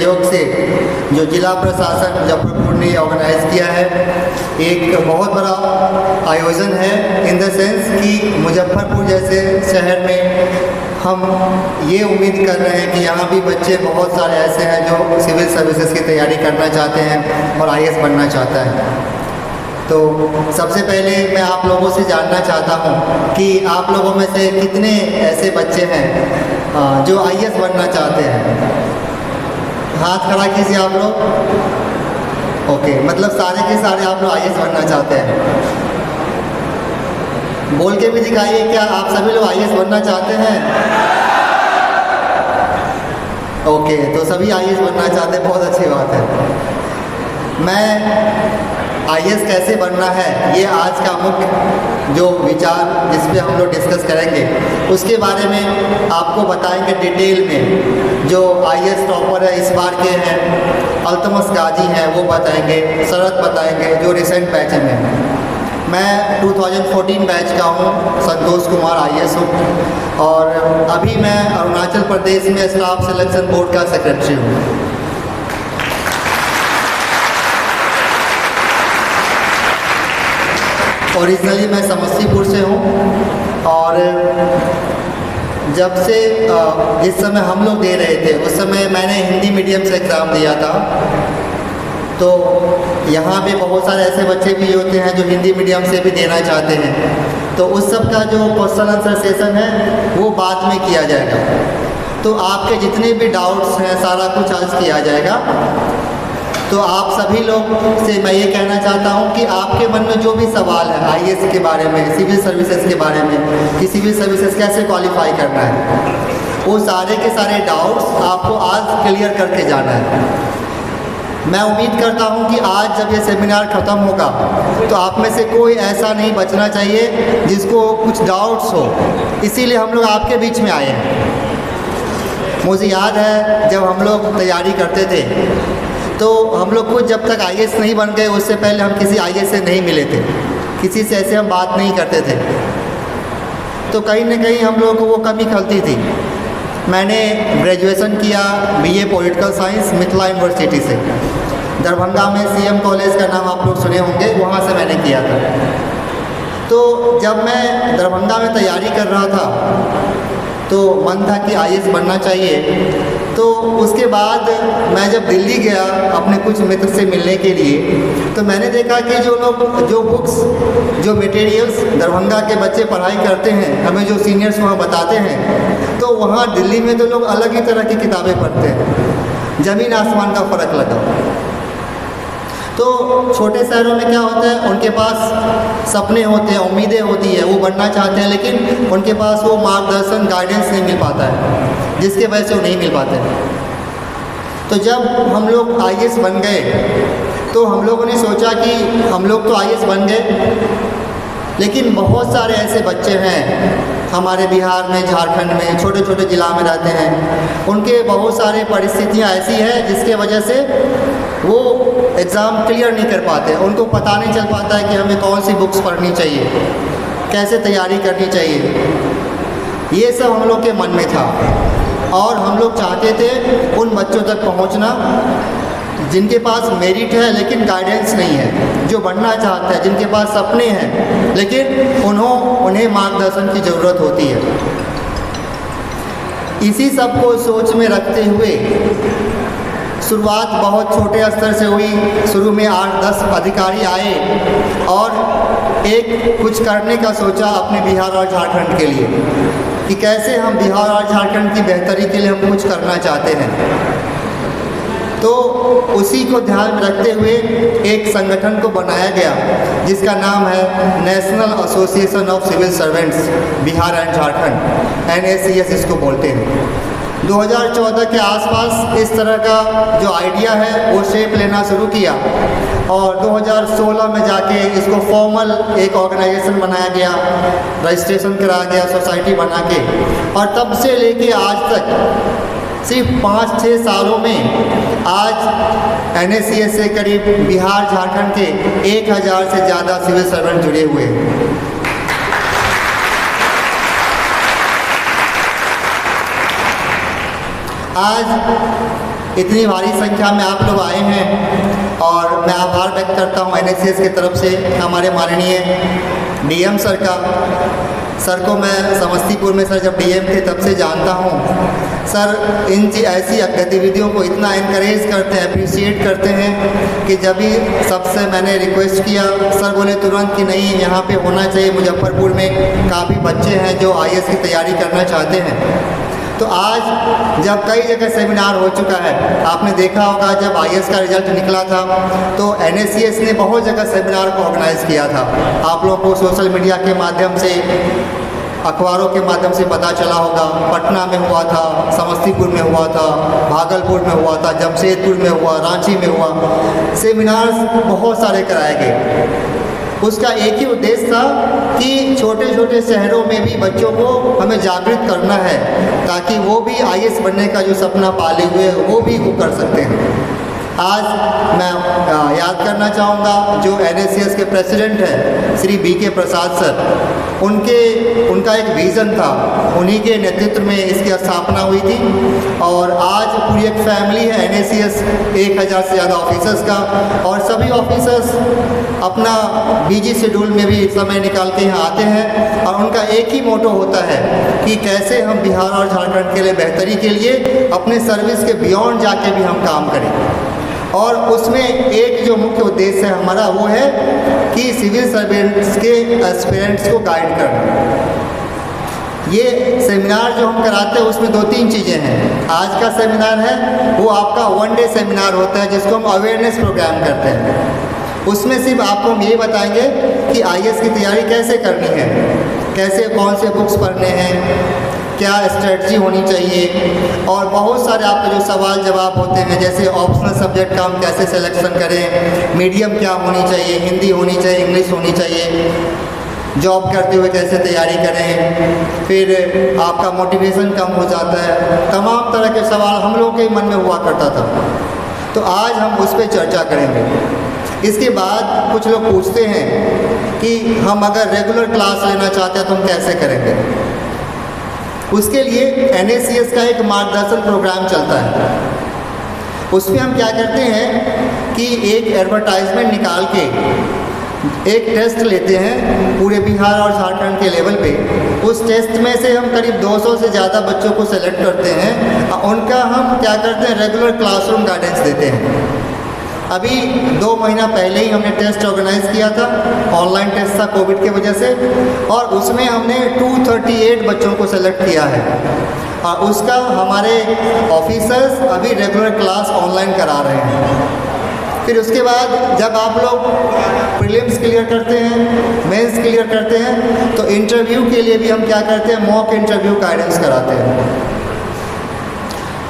सहयोग से जो जिला प्रशासन मुजफ्फरपुर ने ऑर्गेनाइज़ किया है, एक बहुत बड़ा आयोजन है इन द सेंस कि मुजफ्फरपुर जैसे शहर में हम ये उम्मीद कर रहे हैं कि यहाँ भी बच्चे बहुत सारे ऐसे हैं जो सिविल सर्विसेज की तैयारी करना चाहते हैं और आईएएस बनना चाहता है। तो सबसे पहले मैं आप लोगों से जानना चाहता हूँ कि आप लोगों में से कितने ऐसे बच्चे हैं जो आईएएस बनना चाहते हैं। हाथ खड़ा कीजिए आप लोग। ओके, मतलब सारे के सारे आप लोग आईएएस बनना चाहते हैं। बोल के भी दिखाइए, क्या आप सभी लोग आईएएस बनना चाहते हैं? ओके, तो सभी आईएएस बनना चाहते हैं, बहुत अच्छी बात है। मैं आईएएस कैसे बनना है, ये आज का मुख्य जो विचार जिस पे हम लोग डिस्कस करेंगे उसके बारे में आपको बताएंगे डिटेल में। जो आईएएस टॉपर है इस बार के हैं, अल्तमस गाजी हैं, वो बताएंगे, शरद बताएंगे जो रिसेंट बैच में। मैं 2014 बैच का हूँ, संतोष कुमार आईएएस हूँ और अभी मैं अरुणाचल प्रदेश में स्टाफ सिलेक्शन बोर्ड का सेक्रेटरी हूँ। ओरिजिनली मैं समस्तीपुर से हूँ और जब से जिस समय हम लोग दे रहे थे उस समय मैंने हिंदी मीडियम से एग्ज़ाम दिया था। तो यहाँ पे बहुत सारे ऐसे बच्चे भी होते हैं जो हिंदी मीडियम से भी देना चाहते हैं, तो उस सब का जो क्वेश्चन आंसर सेशन है वो बाद में किया जाएगा। तो आपके जितने भी डाउट्स हैं सारा कुछ आज किया जाएगा। तो आप सभी लोग से मैं ये कहना चाहता हूँ कि आपके मन में जो भी सवाल है आईएएस के बारे में, सिविल सर्विसेज के बारे में कि सिविल सर्विसेज कैसे क्वालिफाई करना है, वो सारे के सारे डाउट्स आपको आज क्लियर करके जाना है। मैं उम्मीद करता हूँ कि आज जब ये सेमिनार ख़त्म होगा तो आप में से कोई ऐसा नहीं बचना चाहिए जिसको कुछ डाउट्स हो, इसीलिए हम लोग आपके बीच में आए हैं। मुझे याद है जब हम लोग तैयारी करते थे तो हम लोग खुद जब तक आईएएस नहीं बन गए उससे पहले हम किसी आईएएस से नहीं मिले थे, किसी से ऐसे हम बात नहीं करते थे। तो कहीं ना कहीं हम लोगों को वो कमी खलती थी। मैंने ग्रेजुएशन किया BA political science Mithila university से, दरभंगा में सीएम कॉलेज का नाम आप लोग सुने होंगे, वहाँ से मैंने किया था। तो जब मैं दरभंगा में तैयारी कर रहा था तो मन था कि आईएएस बनना चाहिए। तो उसके बाद मैं जब दिल्ली गया अपने कुछ मित्र से मिलने के लिए तो मैंने देखा कि जो बुक्स जो मटेरियल्स दरभंगा के बच्चे पढ़ाई करते हैं, हमें जो सीनियर्स वहाँ बताते हैं, तो वहाँ दिल्ली में तो लोग अलग ही तरह की किताबें पढ़ते हैं, ज़मीन आसमान का फ़र्क लगा। तो छोटे शहरों में क्या होता है, उनके पास सपने होते हैं, उम्मीदें होती है, वो बनना चाहते हैं, लेकिन उनके पास वो मार्गदर्शन गाइडेंस नहीं मिल पाता है, जिसके वजह से वो नहीं मिल पाते। तो जब हम लोग आईएएस बन गए तो हम लोगों ने सोचा कि हम लोग तो आईएएस बन गए, लेकिन बहुत सारे ऐसे बच्चे हैं हमारे बिहार में, झारखंड में, छोटे छोटे ज़िला में रहते हैं, उनके बहुत सारे परिस्थितियाँ ऐसी हैं जिसके वजह से वो एग्ज़ाम क्लियर नहीं कर पाते। उनको पता नहीं चल पाता है कि हमें कौन सी बुक्स पढ़नी चाहिए, कैसे तैयारी करनी चाहिए। ये सब हम लोग के मन में था और हम लोग चाहते थे उन बच्चों तक पहुंचना जिनके पास मेरिट है लेकिन गाइडेंस नहीं है, जो बनना चाहते हैं, जिनके पास सपने हैं लेकिन उन्हें मार्गदर्शन की ज़रूरत होती है। इसी सब को सोच में रखते हुए शुरुआत बहुत छोटे स्तर से हुई। शुरू में 8-10 अधिकारी आए और एक कुछ करने का सोचा अपने बिहार और झारखंड के लिए कि कैसे हम बिहार और झारखंड की बेहतरी के लिए हम कुछ करना चाहते हैं। तो उसी को ध्यान में रखते हुए एक संगठन को बनाया गया जिसका नाम है national association of civil servants Bihar and Jharkhand, NACS इसको बोलते हैं। 2014 के आसपास इस तरह का जो आइडिया है वो शेप लेना शुरू किया और 2016 में जाके इसको फॉर्मल एक ऑर्गेनाइजेशन बनाया गया, रजिस्ट्रेशन कराया गया सोसाइटी बना के, और तब से लेके आज तक सिर्फ 5-6 सालों में आज NACS से करीब बिहार झारखंड के 1000 से ज़्यादा सिविल सर्वेंट जुड़े हुए हैं। आज इतनी भारी संख्या में आप लोग आए हैं और मैं आभार व्यक्त करता हूँ NSCS की तरफ से हमारे माननीय DM सर का। सर को मैं समस्तीपुर में सर जब DM थे तब से जानता हूँ। सर ऐसी गतिविधियों को इतना इनकरेज करते हैं, अप्रिशिएट करते हैं कि जब भी सबसे मैंने रिक्वेस्ट किया, सर बोले तुरंत कि नहीं यहाँ पे होना चाहिए। मुजफ्फरपुर में काफ़ी बच्चे हैं जो IAS की तैयारी करना चाहते हैं। तो आज जब कई जगह सेमिनार हो चुका है, आपने देखा होगा जब IAS का रिजल्ट निकला था तो NSCS ने बहुत जगह सेमिनार को ऑर्गेनाइज़ किया था। आप लोगों को सोशल मीडिया के माध्यम से, अखबारों के माध्यम से पता चला होगा। पटना में हुआ था, समस्तीपुर में हुआ था, भागलपुर में हुआ था, जमशेदपुर में हुआ, रांची में हुआ। सेमिनार्स बहुत सारे कराए गए। उसका एक ही उद्देश्य था कि छोटे छोटे शहरों में भी बच्चों को हमें जागृत करना है ताकि वो भी IAS बनने का जो सपना पाले हुए है वो भी वो कर सकते हैं। आज मैं याद करना चाहूँगा जो NSCS के प्रेसिडेंट हैं श्री BK प्रसाद सर, उनका एक विज़न था, उन्हीं के नेतृत्व में इसकी स्थापना हुई थी। और आज पूरी एक फैमिली है NSCS, 1000 से ज़्यादा ऑफिसर्स का, और सभी ऑफिसर्स अपना बिजी शेड्यूल में भी समय निकाल के यहाँ आते हैं और उनका एक ही मोटो होता है कि कैसे हम बिहार और झारखंड के लिए बेहतरी के लिए अपने सर्विस के बियॉन्ड जाके भी हम काम करें। और उसमें एक जो मुख्य उद्देश्य है हमारा वो है कि सिविल सर्वेंट्स के एस्पिरेंट्स को गाइड करना। ये सेमिनार जो हम कराते हैं उसमें 2-3 चीज़ें हैं। आज का सेमिनार है वो आपका 1 डे सेमिनार होता है जिसको हम अवेयरनेस प्रोग्राम करते हैं। उसमें सिर्फ आपको हम ये बताएंगे कि IAS की तैयारी कैसे करनी है, कैसे कौन से बुक्स पढ़ने हैं, क्या स्ट्रेटजी होनी चाहिए, और बहुत सारे आपके जो सवाल जवाब होते हैं जैसे ऑप्शनल सब्जेक्ट का हम कैसे सिलेक्शन करें, मीडियम क्या होनी चाहिए, हिंदी होनी चाहिए, इंग्लिश होनी चाहिए, जॉब करते हुए कैसे तैयारी करें, फिर आपका मोटिवेशन कम हो जाता है। तमाम तरह के सवाल हम लोगों के मन में हुआ करता था। तो आज हम उस पर चर्चा करेंगे। इसके बाद कुछ लोग पूछते हैं कि हम अगर रेगुलर क्लास लेना चाहते हैं तो हम कैसे करेंगे। उसके लिए NSCS का एक मार्गदर्शन प्रोग्राम चलता है। उसमें हम क्या करते हैं कि एक एडवर्टाइजमेंट निकाल के एक टेस्ट लेते हैं पूरे बिहार और झारखंड के लेवल पे। उस टेस्ट में से हम करीब 200 से ज़्यादा बच्चों को सेलेक्ट करते हैं और उनका हम क्या करते हैं रेगुलर क्लासरूम गाइडेंस देते हैं। अभी 2 महीना पहले ही हमने टेस्ट ऑर्गेनाइज़ किया था, ऑनलाइन टेस्ट था कोविड की वजह से, और उसमें हमने 238 बच्चों को सेलेक्ट किया है और उसका हमारे ऑफिसर्स अभी रेगुलर क्लास ऑनलाइन करा रहे हैं। फिर उसके बाद जब आप लोग प्रीलिम्स क्लियर करते हैं, मेंस क्लियर करते हैं, तो इंटरव्यू के लिए भी हम क्या करते हैं मॉक इंटरव्यू गाइडेंस कराते हैं।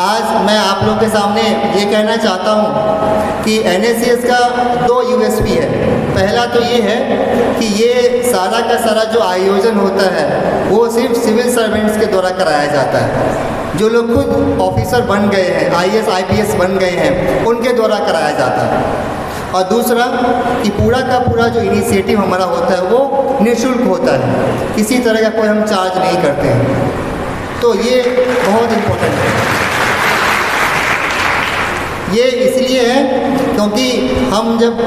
आज मैं आप लोगों के सामने ये कहना चाहता हूँ कि NSCS का 2 USP है। पहला तो ये है कि ये सारा का सारा जो आयोजन होता है वो सिर्फ सिविल सर्वेंट्स के द्वारा कराया जाता है। जो लोग खुद ऑफिसर बन गए हैं, IAS IPS बन गए हैं, उनके द्वारा कराया जाता है। और दूसरा कि पूरा का पूरा जो इनिशिएटिव हमारा होता है वो निःशुल्क होता है, किसी तरह का कोई हम चार्ज नहीं करते हैं। तो ये बहुत इम्पोर्टेंट है। ये इसलिए है क्योंकि हम जब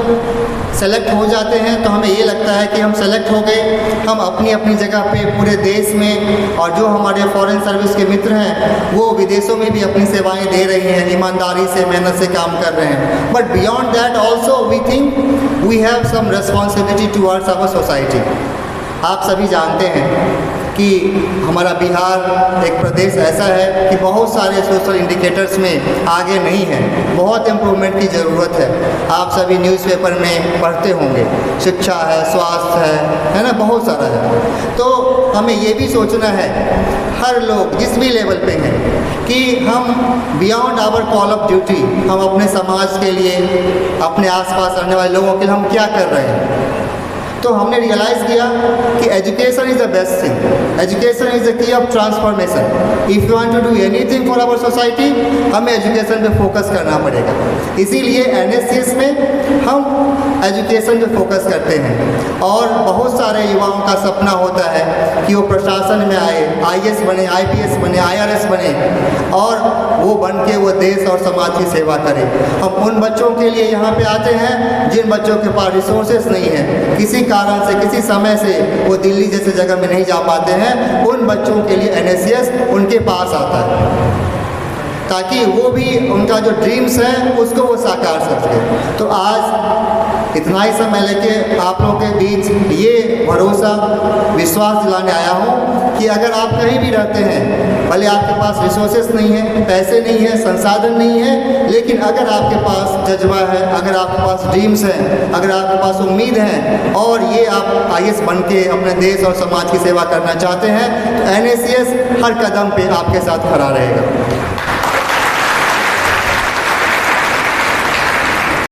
सेलेक्ट हो जाते हैं तो हमें ये लगता है कि हम सेलेक्ट हो गए, हम अपनी अपनी जगह पे पूरे देश में, और जो हमारे फॉरेन सर्विस के मित्र हैं वो विदेशों में भी अपनी सेवाएं दे रही हैं, ईमानदारी से मेहनत से काम कर रहे हैं। But beyond that also we think we have some responsibility towards our society. आप सभी जानते हैं कि हमारा बिहार एक प्रदेश ऐसा है कि बहुत सारे सोशल इंडिकेटर्स में आगे नहीं है, बहुत इम्प्रूवमेंट की ज़रूरत है। आप सभी न्यूज़पेपर में पढ़ते होंगे, शिक्षा है, स्वास्थ्य है ना, बहुत सारा है। तो हमें ये भी सोचना है हर लोग जिस भी लेवल पे हैं कि हम beyond our call of duty, हम अपने समाज के लिए, अपने आसपास रहने वाले लोगों के लिए हम क्या कर रहे हैं। तो हमने रियलाइज़ किया कि education is the best thing, education is the key of transformation. If you want to do anything for our society, हमें एजुकेशन पे फोकस करना पड़ेगा। इसीलिए NSCS में हम एजुकेशन पे फोकस करते हैं और बहुत सारे युवाओं का सपना होता है कि वो प्रशासन में आए, आईएएस बने, आईपीएस बने, आईआरएस बने और वो बन के वो देश और समाज की सेवा करें। हम उन बच्चों के लिए यहाँ पे आते हैं जिन बच्चों के पास रिसोर्सेस नहीं है, किसी कारण से, किसी समय से वो दिल्ली जैसे जगह में नहीं जा पाते हैं, उन बच्चों के लिए एनएससीएस उनके पास आता है ताकि वो भी उनका जो ड्रीम्स हैं उसको वो साकार कर सके। तो आज इतना ही समय लेके आप लोगों के बीच ये भरोसा, विश्वास दिलाने आया हूँ कि अगर आप कहीं भी रहते हैं, भले आपके पास रिसोर्सेस नहीं है, पैसे नहीं है, संसाधन नहीं है, लेकिन अगर आपके पास जज्बा है, अगर आपके पास ड्रीम्स हैं, अगर आपके पास उम्मीद है और ये आप आईएएस बन के अपने देश और समाज की सेवा करना चाहते हैं, तो एनएससीएस हर कदम पे आपके साथ खड़ा रहेगा।